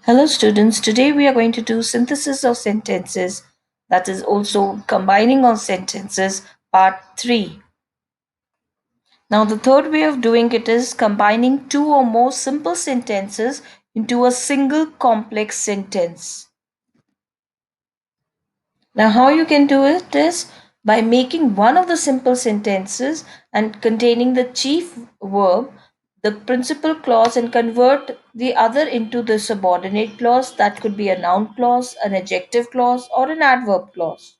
Hello, students. Today we are going to do synthesis of sentences, that is also combining of sentences, part 3. Now, the third way of doing it is combining two or more simple sentences into a single complex sentence. Now, how you can do it is by making one of the simple sentences and containing the chief verb, the principal clause, and convert the other into the subordinate clause. That could be a noun clause, an adjective clause, or an adverb clause.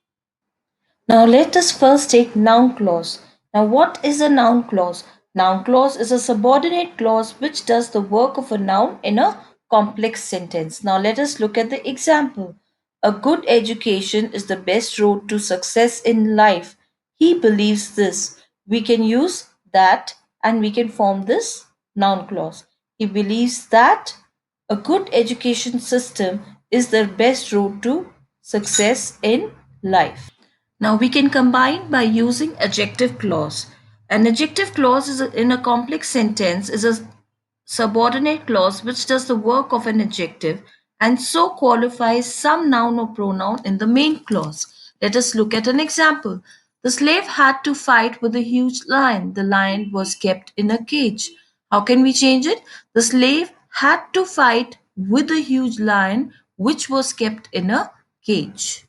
Now let us first take noun clause. Now what is a noun clause? Noun clause is a subordinate clause which does the work of a noun in a complex sentence. Now let us look at the example. A good education is the best road to success in life. He believes this. We can use that and we can form this noun clause. He believes that a good education system is the best road to success in life. Now we can combine by using adjective clause. An adjective clause in a complex sentence is a subordinate clause which does the work of an adjective and so qualifies some noun or pronoun in the main clause. Let us look at an example. The slave had to fight with a huge lion. The lion was kept in a cage. How can we change it? The slave had to fight with a huge lion which was kept in a cage.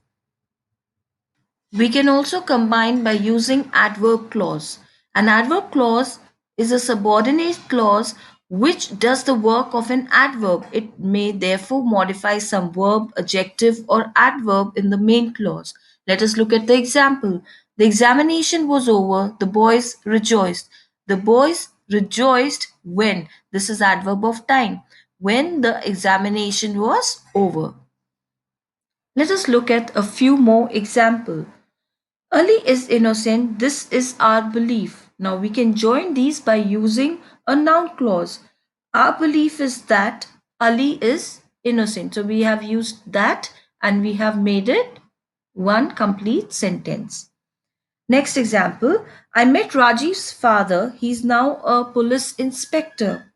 We can also combine by using adverb clause. An adverb clause is a subordinate clause which does the work of an adverb. It may therefore modify some verb, adjective, or adverb in the main clause. Let us look at the example. The examination was over. The boys rejoiced. The boys rejoiced when? This is adverb of time. When the examination was over. Let us look at a few more examples. Ali is innocent. This is our belief. Now we can join these by using a noun clause. Our belief is that Ali is innocent. So we have used that and we have made it one complete sentence. Next example, I met Rajiv's father. He's now a police inspector.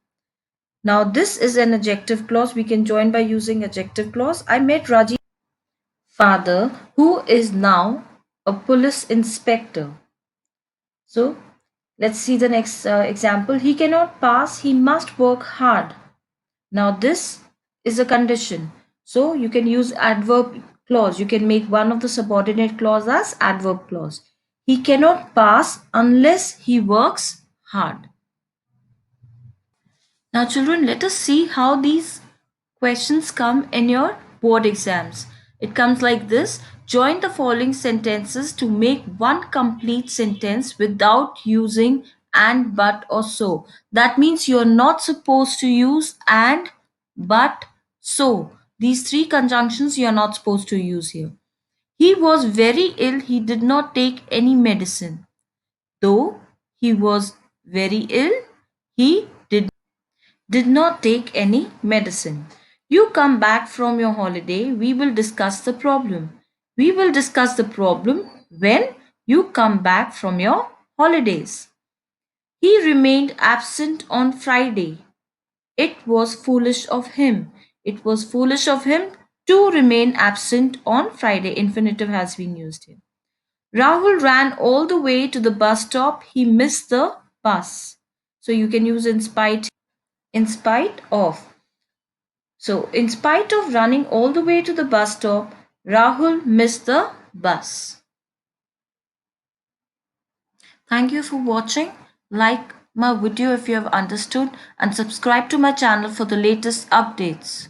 Now this is an adjective clause. We can join by using adjective clause. I met Rajiv's father who is now a police inspector. So let's see the next example. He cannot pass, he must work hard. Now this is a condition. So you can use adverb clause. You can make one of the subordinate clause as adverb clause. He cannot pass unless he works hard. Now children, let us see how these questions come in your board exams. It comes like this. Join the following sentences to make one complete sentence without using and, but, or so. That means you're not supposed to use and, but, so. These three conjunctions you're not supposed to use here. He was very ill. He did not take any medicine. Though he was very ill, he did not take any medicine. You come back from your holiday, we will discuss the problem. We will discuss the problem when you come back from your holidays. He remained absent on Friday. It was foolish of him. It was foolish of him to remain absent on Friday. Infinitive has been used here. Rahul ran all the way to the bus stop. He missed the bus. So you can use in spite of. So, in spite of running all the way to the bus stop, Rahul missed the bus. Thank you for watching. Like my video if you have understood and subscribe to my channel for the latest updates.